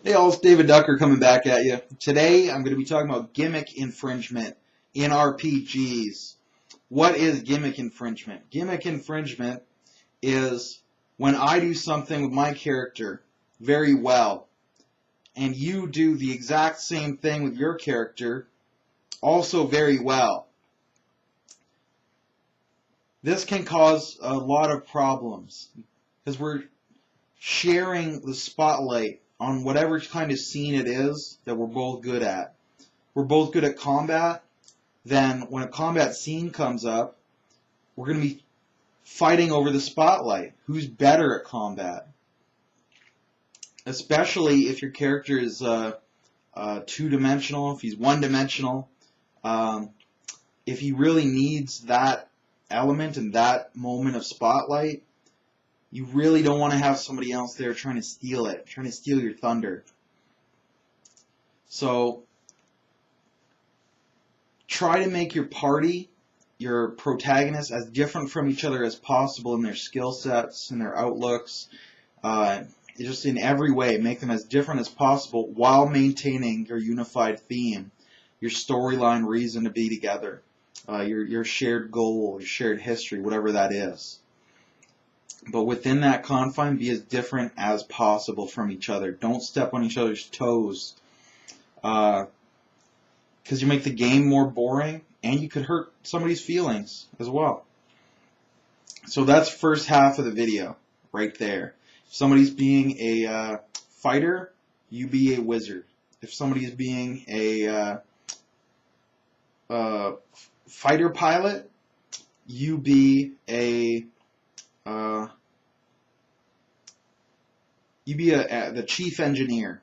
Hey all, it's David Ducker coming back at you. Today I'm going to be talking about gimmick infringement in RPGs. What is gimmick infringement? Gimmick infringement is when I do something with my character very well, and you do the exact same thing with your character also very well. This can cause a lot of problems because we're sharing the spotlight on whatever kind of scene it is that we're both good at. We're both good at combat, then when a combat scene comes up, we're going to be fighting over the spotlight. Who's better at combat? Especially if your character is two-dimensional, if he's one-dimensional. If he really needs that element and that moment of spotlight, you really don't want to have somebody else there trying to steal it, trying to steal your thunder. So try to make your party, your protagonists, as different from each other as possible in their skill sets, in their outlooks, just in every way. Make them as different as possible while maintaining your unified theme, your storyline reason to be together, your shared goal, your shared history, whatever that is. But within that confine, be as different as possible from each other. Don't step on each other's toes, because you make the game more boring, and you could hurt somebody's feelings as well. So that's first half of the video, right there. If somebody's being a fighter, you be a wizard. If somebody's being a fighter pilot, you be the chief engineer,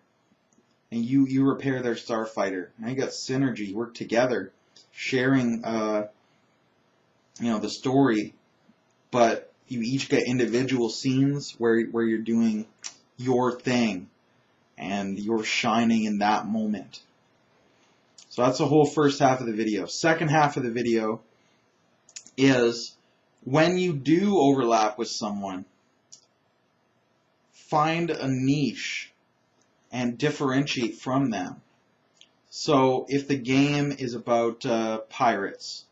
and you repair their starfighter. Now you got synergy. You work together, sharing the story, but you each get individual scenes where you're doing your thing and you're shining in that moment. So that's the whole first half of the video. Second half of the video is when you do overlap with someone, find a niche and differentiate from them. So if the game is about pirates,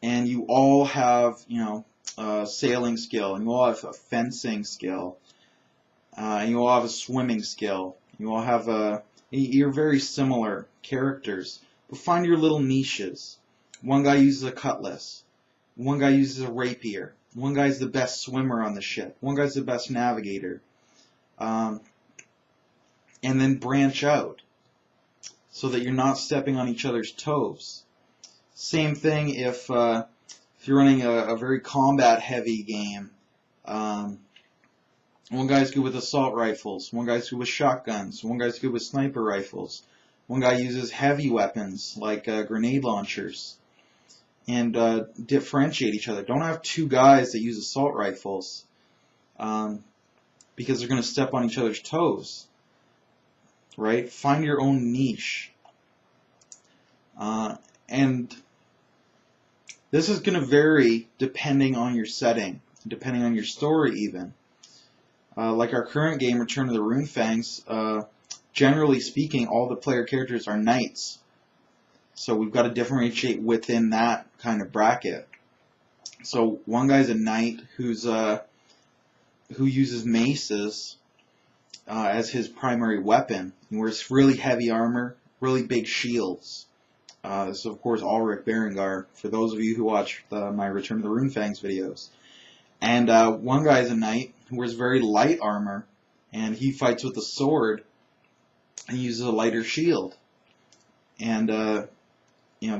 and you all have sailing skill, and you all have a fencing skill, and you all have a swimming skill, you all have you're very similar characters, but find your little niches. One guy uses a cutlass. One guy uses a rapier. One guy's the best swimmer on the ship. One guy's the best navigator. And then branch out so that you're not stepping on each other's toes. Same thing if you're running a very combat-heavy game. One guy's good with assault rifles. One guy's good with shotguns. One guy's good with sniper rifles. One guy uses heavy weapons like grenade launchers. And differentiate each other. Don't have two guys that use assault rifles because they're going to step on each other's toes. Right? Find your own niche. And this is going to vary depending on your setting, depending on your story even. Like our current game, Return of the Runefangs, generally speaking, all the player characters are knights. So we've got to differentiate within that kind of bracket. So one guy's a knight who uses maces as his primary weapon. He wears really heavy armor, really big shields. This is of course Ulrich Berengar, for those of you who watch my Return of the Runefangs videos. And one guy's a knight who wears very light armor, and he fights with a sword and uses a lighter shield. And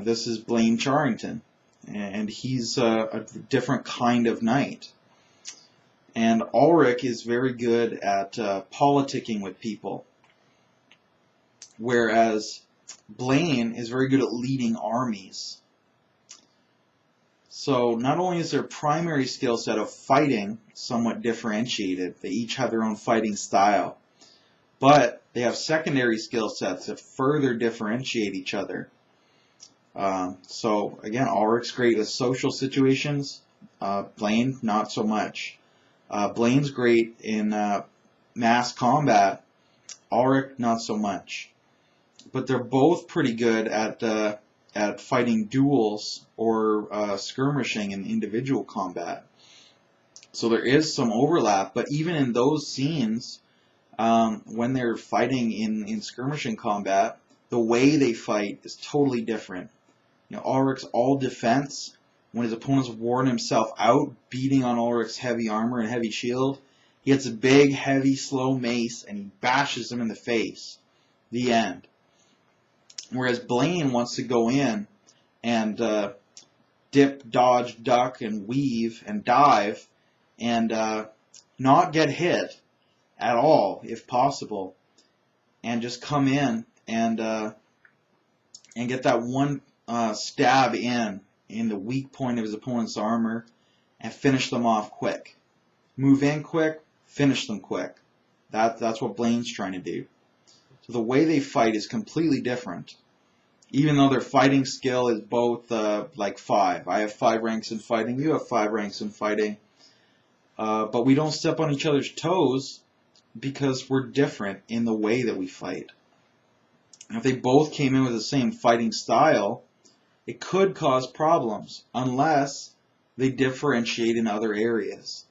this is Blaine Charrington, and he's a different kind of knight. And Ulrich is very good at politicking with people, whereas Blaine is very good at leading armies. So not only is their primary skill set of fighting somewhat differentiated, they each have their own fighting style, but they have secondary skill sets that further differentiate each other. So again, Ulrich's great with social situations. Blaine, not so much. Blaine's great in mass combat. Ulrich, not so much. But they're both pretty good at fighting duels or skirmishing in individual combat. So there is some overlap, but even in those scenes, when they're fighting in skirmishing combat, the way they fight is totally different. You know, Ulrich's all defense. When his opponent's worn himself out, beating on Ulrich's heavy armor and heavy shield, he gets a big, heavy, slow mace, and he bashes him in the face. The end. Whereas Blaine wants to go in and dip, dodge, duck, and weave, and dive, and not get hit at all, if possible, and just come in and get that one stab in the weak point of his opponent's armor and finish them off quick. Move in quick, finish them quick. That's what Blaine's trying to do. So the way they fight is completely different. Even though their fighting skill is both like 5. I have 5 ranks in fighting, you have 5 ranks in fighting. But we don't step on each other's toes because we're different in the way that we fight. And if they both came in with the same fighting style, it could cause problems unless they differentiate in other areas.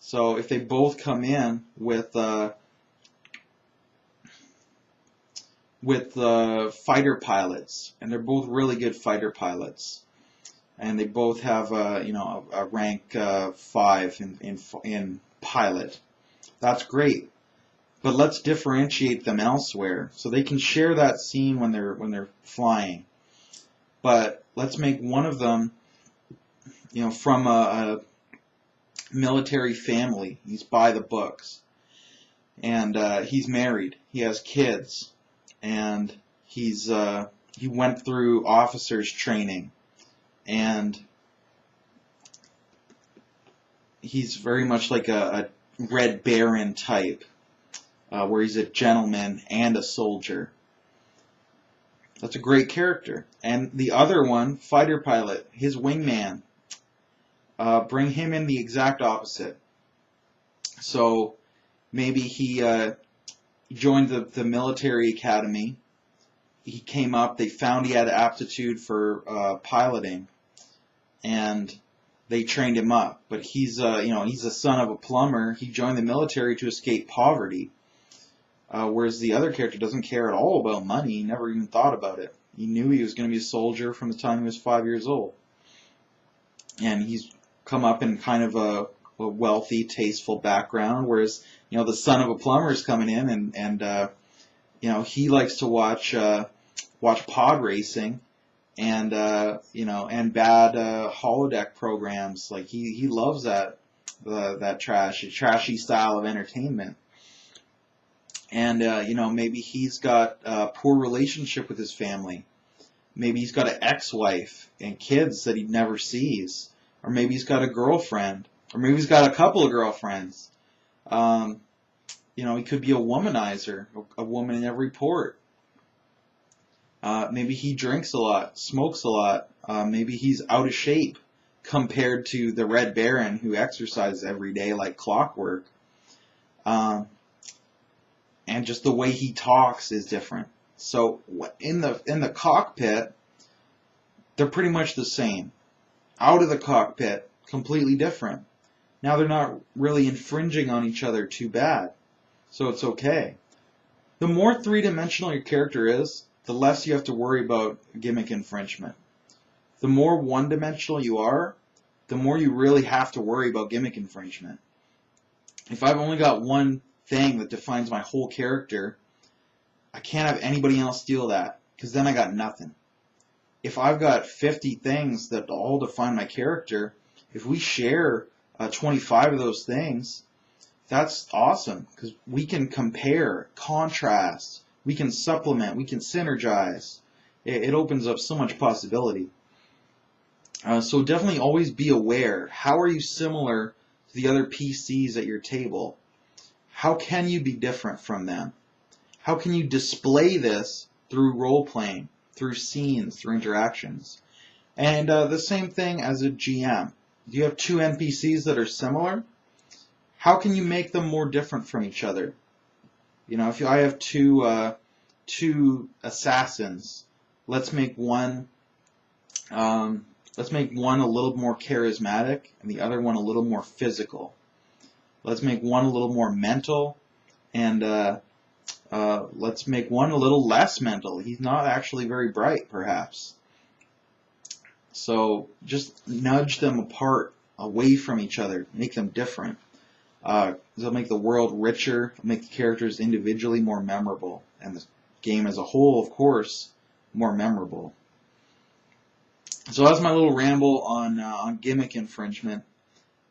So if they both come in with fighter pilots, and they're both really good fighter pilots, and they both have a rank 5 in pilot, that's great. But let's differentiate them elsewhere so they can share that scene when they're flying. But let's make one of them, from a military family. He's by the books, and he's married. He has kids, and he went through officers training, and he's very much like a Red Baron type, where he's a gentleman and a soldier. That's a great character. And the other one, fighter pilot, his wingman, bring him in the exact opposite. So maybe he joined the military academy. He came up, they found he had aptitude for piloting, and they trained him up. But he's he's the son of a plumber. He joined the military to escape poverty. Whereas the other character doesn't care at all about money. He never even thought about it. He knew he was going to be a soldier from the time he was 5 years old. And he's come up in kind of a wealthy, tasteful background, whereas, the son of a plumber is coming in and he likes to watch pod racing and bad holodeck programs. Like he loves that trashy style of entertainment. And, maybe he's got a poor relationship with his family. Maybe he's got an ex-wife and kids that he never sees. Or maybe he's got a girlfriend. Or maybe he's got a couple of girlfriends. He could be a womanizer, a woman in every port. Maybe he drinks a lot, smokes a lot. Maybe he's out of shape compared to the Red Baron who exercises every day like clockwork. And just the way he talks is different. So in the cockpit, they're pretty much the same. Out of the cockpit, completely different. Now they're not really infringing on each other too bad, so it's okay. The more three-dimensional your character is, the less you have to worry about gimmick infringement. The more one-dimensional you are, the more you really have to worry about gimmick infringement. If I've only got one thing that defines my whole character, I can't have anybody else steal that, because then I got nothing. If I've got 50 things that all define my character, if we share 25 of those things, that's awesome, because we can compare, contrast, we can supplement, we can synergize. It opens up so much possibility. So definitely always be aware. How are you similar to the other PCs at your table? How can you be different from them? How can you display this through role-playing, through scenes, through interactions? And the same thing as a GM. Do you have two NPCs that are similar? how can you make them more different from each other? You know, if I have two assassins, let's make one a little more charismatic and the other one a little more physical. Let's make one a little more mental, and let's make one a little less mental. He's not actually very bright, perhaps. So just nudge them apart, away from each other, make them different. It'll make the world richer, make the characters individually more memorable, and the game as a whole, of course, more memorable. So that's my little ramble on gimmick infringement.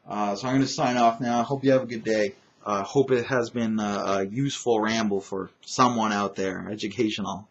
So I'm going to sign off now. I hope you have a good day. Hope it has been a useful ramble for someone out there, educational.